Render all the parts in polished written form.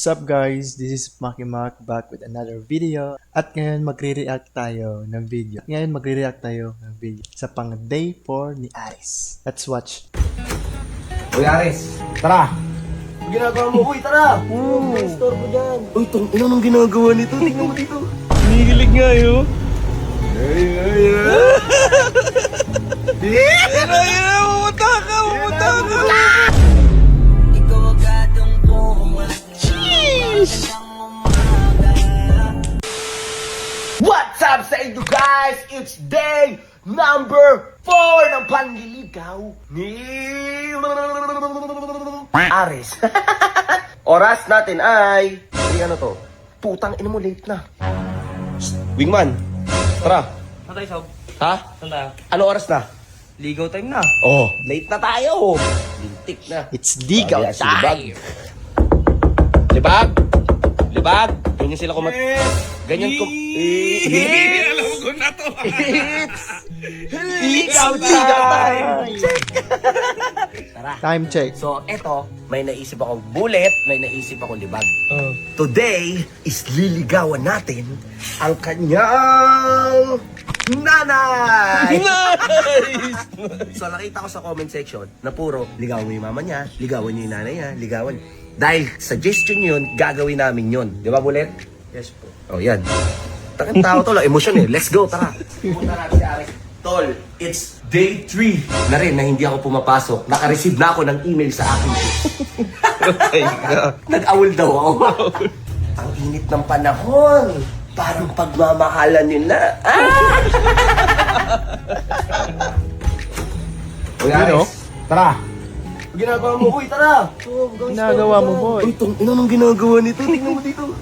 What's up guys? This is Maki Mak back with another video. At ngayon magre-react tayo ng video. Sa pang day 4 ni Aris. Let's watch. Uy, Aris, tara! Ang ginagawa mo, uy, tara! May store ko dyan. Uy, ina nang ginagawa nito? Tingnan mo dito. Hinihilig nga yun. Pumunta ka! What's up sa inyo, guys? It's day number 4 ng panliligaw ni Aris. Oras natin ay... ano to? Putang ina mo, late na. Shh, Wingman, tara. Saan tayo, Sob? Ha? Saan tayo? Ano oras na? Ligaw time na. Oh, late na tayo. Lintik na. It's Digaw Sabi, time! Libag! Libag! Ganyan sila kumat... Ganyan kum... Alam mo ko na to. Ligaw time! Tara. Time check. So, eto, may naisip akong bullet, may naisip akong libag. Today is liligawan natin ang kanyang nanay! Nice! So, nakita ko sa comment section na puro, ligawan mo yung mama niya, ligawan niyo yung nanay niya, ligawan. Dahil suggestion yun, gagawin namin yun. Di ba, bullet? Yes po. Oh, yan. Takang tao to lang, emosyon eh. Let's go, tara. Punta natin si Aris. Tol, it's day 3 na rin na hindi ako pumapasok. Naka-receive na ako ng email sa akin. Nag-awol daw ako. Ang init ng panahon. Parang pagmamahalan nila. Uy, Aris, tara. Ginagawa mo, uy, tara. Ginagawa mo, boy. Uy, ina nang ginagawa nito. Tingnan mo dito.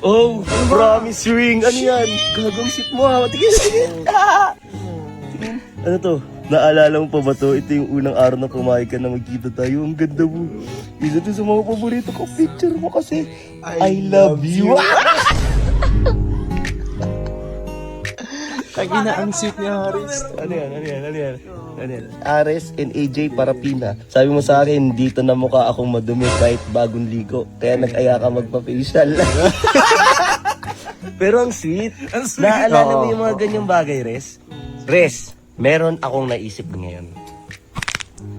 Oh, promise ring. Ano yan? Gagawsit mo ha. Tingin. Ano to? Naalala mo pa ba to? Ito yung unang araw na pumayag ka na magkita tayo. Ang ganda mo. Isa to sa mga paborito ko. Picture mo kasi. I love you. Tagina ang sweet ni Aris. Ano yan? Ares and AJ Parapina. Sabi mo sa akin, dito na mukha akong madumi kahit bagong ligo. Kaya nag-aya ka magpa-facial. Pero ang sweet. Naalala mo yung mga ganyang bagay, Res? Res, meron akong naisip ngayon.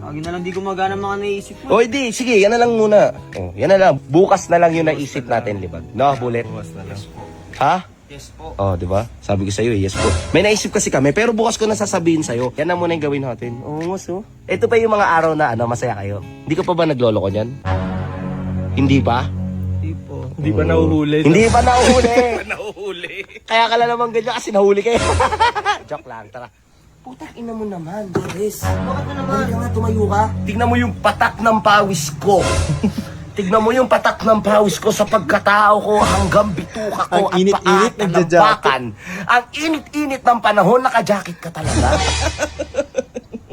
Lagi na lang di gumagana mga naisip mo. O hindi, sige, yan na lang muna. Oh, yan na lang. Bukas na lang yung naisip natin, libag. No, Bullet? Bukas na lang. Ha? Yes po. Oh, di ba? Sabi ko sa'yo, yes po. May naisip kasi kami, pero bukas ko na sasabihin sa'yo. Yan na muna yung gawin natin. Oo, mas oh. Ito pa yung mga araw na masaya kayo. Hindi ka pa ba naglolo ko niyan? Hindi pa? Hindi po. Hindi pa nahuhuli. Hindi pa nahuhuli. Nahuhuli. Kaya ka lang naman ganyan kasi nahuli kayo. Joke lang, tara. Putak ina mo naman, Doris. Bakit na naman? Halika nga, tumayo ka. Tignan mo yung patak ng pawis ko. Tignan mo yung patak ng pawis ko sa pagkatao ko hanggang bituka ko Ang init-init, at paa nagja-jacket. talampakan. Ang init-init ng panahon, naka-jacket ka talaga.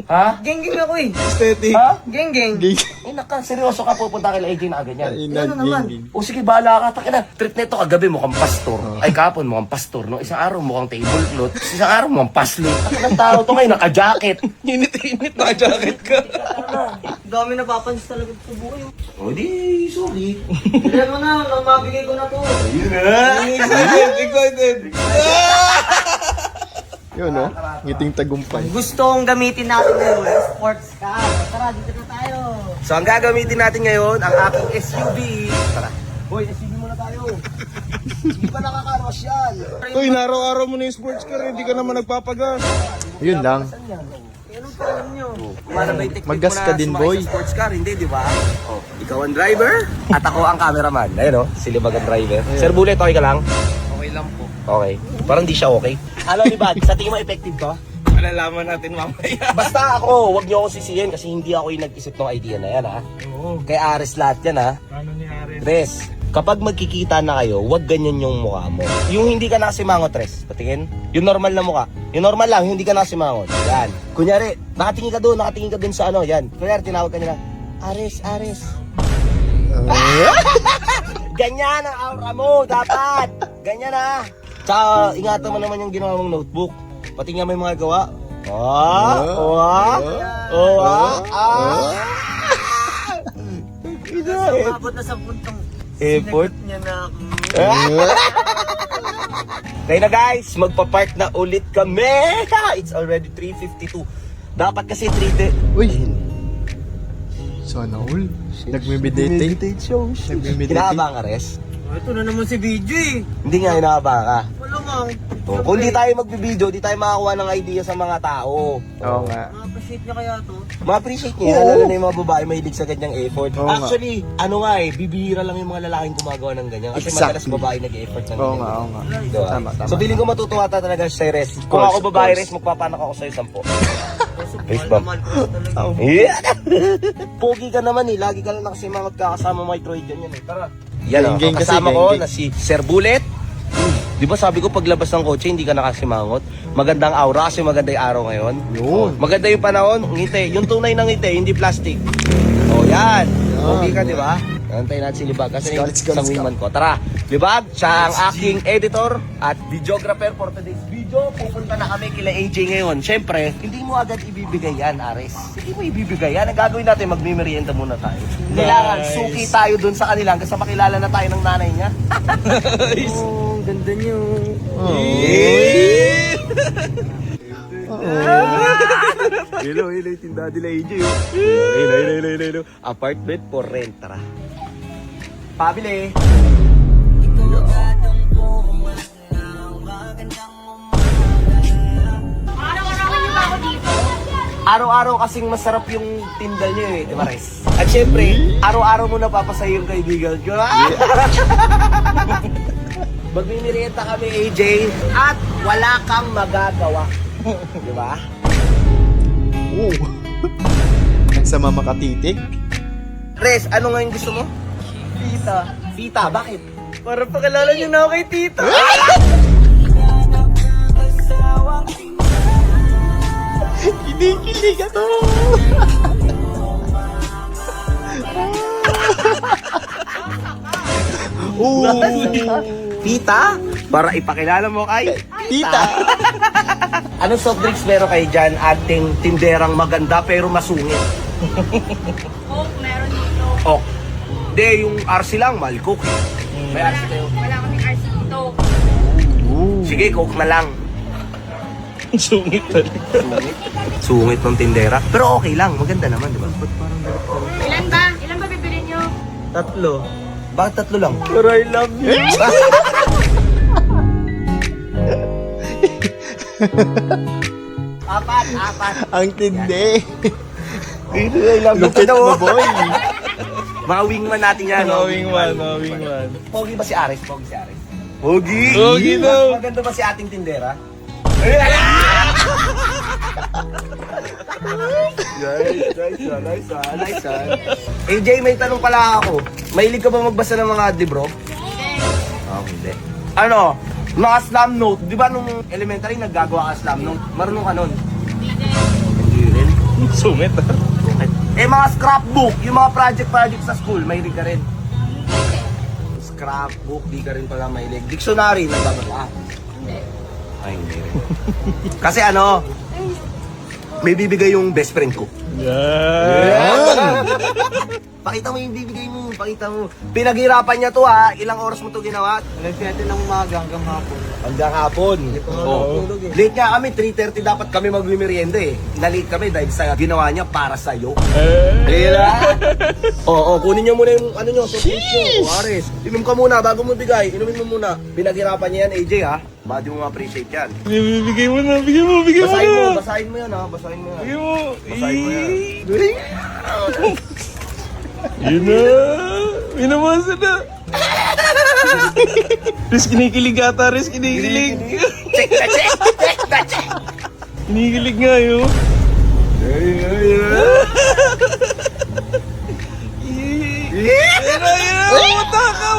Ha? Geng-geng ako eh. Aesthetic. Ha? Geng-geng. Eh, seryoso ka, pupunta kay AJ na ganyan. Ano naman? O sige, bahala ka. Takina, trip nito kagabi mukhang pastor. Ay, kapon mukhang pastor. No? Isang araw mukhang tablecloth. Isang araw mukhang paslit. Takinang tao to ngayon, naka-jacket. Init-init na jacket ka. Dami napapansin talaga sa buhay. O di, sorry. Alam mo na, nang mabigay ko na to. Yun na. Excited! Yun, no? Ngiting tagumpay. Gusto kong gamitin natin ngayon, sports car. Tara, dito na tayo. So, ang gagamitin natin ngayon, ang aking SUV. Tara. Boy, SUV muna tayo. Hindi pa nakakaros yan. Uy, naraw-araw mo na yung sports car, hindi ka naman nagpapagas. Yun lang. Anong paano nyo? Para may technique Maggas mo na ka din, sumakay boy. sa sports car, hindi, di ba? Oh, ikaw ang driver, at ako ang cameraman. Ayun, oh, si Libag ang driver. Sir Bullet, okay ka lang? Okay lang po. Okay. Parang di siya okay. Ano, Libag? Sa tingin mo effective to? Malalaman natin mamaya. Basta ako, wag niyo ako sisihin kasi hindi ako yung nag-isip ng idea na yan, ha? Oo. Kay Ares lahat yan, ha? Ano ni Ares? Tres, kapag magkikita na kayo, wag ganyan yung mukha mo. Yung hindi ka nakasimangot, Tres. Patingin. Yung normal na mukha. Yung normal lang, hindi ka nakasimangot. Yan. Kunyari, nakatingin ka doon sa ano, yan. Kunyari, tinawag ka nila, Ares, Ares. Ganyan ang aura mo, dapat. Ganyan, ha? Tsaka, ingatan mo naman yung ginawa mong notebook. Pati nga may mga gawa. Umabot na sa puntong Effort. Niya na ako. Kaya na guys, magpa-park na ulit kami. It's already 3:52. Dapat kasi 3:30. Uy! Sana all. Nagme-meditate. Nagme-meditate. Hinahabang ka, Res? Ito na naman si BJ. Hindi nga hinahabang ka. Wala mang. Oh, kung di tayo magbibideo, di tayo makakuha ng idea sa mga tao. Oo nga. Ma-appreciate niya kaya to. Ma-appreciate niya, lalo na yung mga babae mahilig sa ganyang effort. Oo nga. Actually, ano nga bibihira lang yung mga lalaking gumagawa ng ganyan. Kasi Exactly. madalas babae nag-effort ng Oo ganyan. nga, oo nga. Diba? Tama, tama. So, feeling ko matutuwa talaga siya, Res. Kung course, ako of babae, course. Res, magpapanak ako sa'yo 10. Kaso Face mahal bump. naman ko talaga. Yeah! Pogi ka naman eh. Lagi ka lang kasi mga magkakasama mga Troy dyan yan eh. Tara. Yan o. Gang-gang kasi, Kasama ko gang-gang. na si Sir Bullet. Di ba sabi ko paglabas ng kotse hindi ka nakasimangot? Magandang aura kasi maganda yung araw ngayon. Yun. Maganda yung panahon, ngiti. Yung tunay na ngiti, hindi plastic. O yan. Okay ka, di ba? Antayin natin si Libag kasi Let's go, sa let's go. wingman ko. Tara, Libag, siya ang aking editor at videographer for today's video. Pupunta na kami kila AJ ngayon. Siyempre, hindi mo agad ibibigay yan, Ares. Hindi mo ibibigay yan. Ang gagawin natin, magmimerienda muna tayo. Kailangan, suki tayo dun sa kanila hanggang sa makilala na tayo ng nanay niya. Oh, ganda niyo. Hello, tindahan nila AJ. Hello. Apartment for rent, tara. Pabili. Araw-araw niyo ba ako dito? Araw-araw kasing masarap yung tindal niyo eh, di ba, Res? At syempre, araw-araw mo napapasaya yung kaibigan ko. Magmimirienta kami, AJ, at wala kang magagawa. Di ba? Oo. Ang sama makatitig. Res, ano nga yung gusto mo? Tita. Tita, bakit? Para pakilala niyo na ako kay tita. Kinikilig ako. Oo. Tita? Para ipakilala mo kay Tita. Anong soft drinks meron kayo dyan? Ating tinderang maganda pero masungit. Coke, meron dito. Oh. Hindi, yung RC lang, mahal Coke. May RC kayo. Wala kaming RC dito. Sige, Coke na lang. Sungit talaga. Sungit ng tindera. Pero okay lang, maganda naman, di ba? Ilan ba? Ilan ba bibili niyo? Tatlo. Bakit tatlo lang? Pero I love you. Apat. Ang tindi. Lupit mo, boy. Mga wingman natin yan. no? Wingman. Pogi ba si Ares? Pogi si Ares. Pogi! Pogi daw. Maganda ba si ating tindera? Nice one. AJ, may tanong pala ako. Mahilig ka ba magbasa ng mga libro? Hindi. Ano? Mga slam note. Di ba nung elementary naggagawa ka slam note? Marunong ka nun? Hindi rin. Sungit ah. Eh mga scrapbook, yung mga project sa school, mahilig ka rin. Scrapbook, di ka rin pala mahilig. Dictionary, nagbabasa. Ay, hindi rin. Kasi ano, may bibigay yung best friend ko. Yan. Pakita mo yung bibigay mo, pakita mo. Pinaghirapan niya to ha, ilang oras mo to ginawa? Nagsiyatin ng umaga hanggang hapon. Hanggang hapon. Oo. Late nga kami, 3:30 dapat kami magmimerienda eh. Nalate kami dahil sa ginawa niya para sa'yo. Oo, kunin niyo muna yung ano nyo, soft drinks nyo. Ares, inom ka muna bago mo bigay. Inumin mo muna. Pinaghirapan niya yan, AJ ha. Baka di mo ma-appreciate yan. Bigay mo na, bigay mo na. Basahin mo yan ha, basahin mo yan. Bigay mo. Basahin mo yan. Yun na. Minamasa na. Riz, kinikilig ata. Riz, kinikilig. Check na check! Check na check! Kinikilig nga yun. Umuta ka.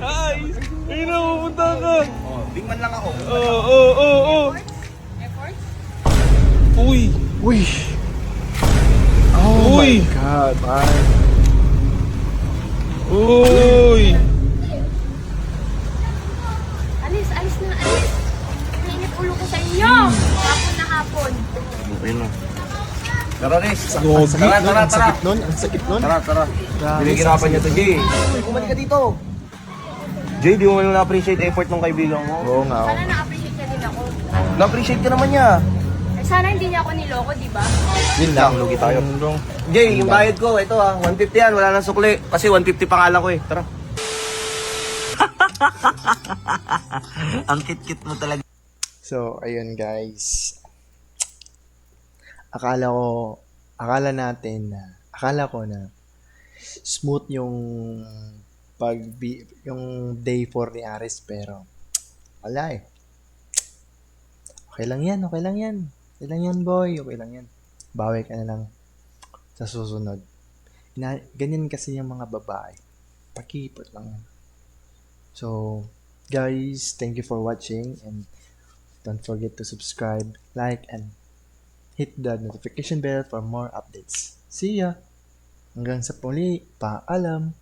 Nice. Ayun na, umuta ka. Oh, bingman lang ako. Oo. Effort? Uy. Uy. Oh Uy. my God, man. Uy. Alis na, alis. Nainit ulo ko sa inyo. Hapon na hapon. Okay na. Tara, Riz. Gogi. Tara, tara, Ang tara. sakit nun. Ang sakit nun. Tara, tara. Grabe, Binigirapan niya to, Jay. Kumali ka dito. Jay, di mo na-appreciate effort ng kaibigan mo. Oo nga. Sana na-appreciate niya din ako. Na-appreciate ka naman niya. Eh, sana hindi niya ako niloko, di ba? Yun lang. Lugi tayo. Yung- Jay, yung bayad ko, ito 150 yan, wala nang sukli. Kasi 150 pangalan ko eh. Tara. Ang kit-kit mo talaga. So, ayun guys. Akala ko na smooth yung yung day 4 ni Aris, pero wala eh. Okay lang yan, okay lang yan. Okay lang yan, boy. Okay lang yan. Bawi ka na lang sa susunod. Ganyan kasi yung mga babae. Pakipot lang yan. So, guys, thank you for watching, and don't forget to subscribe, like, and hit the notification bell for more updates. See ya! Hanggang sa puli, paalam!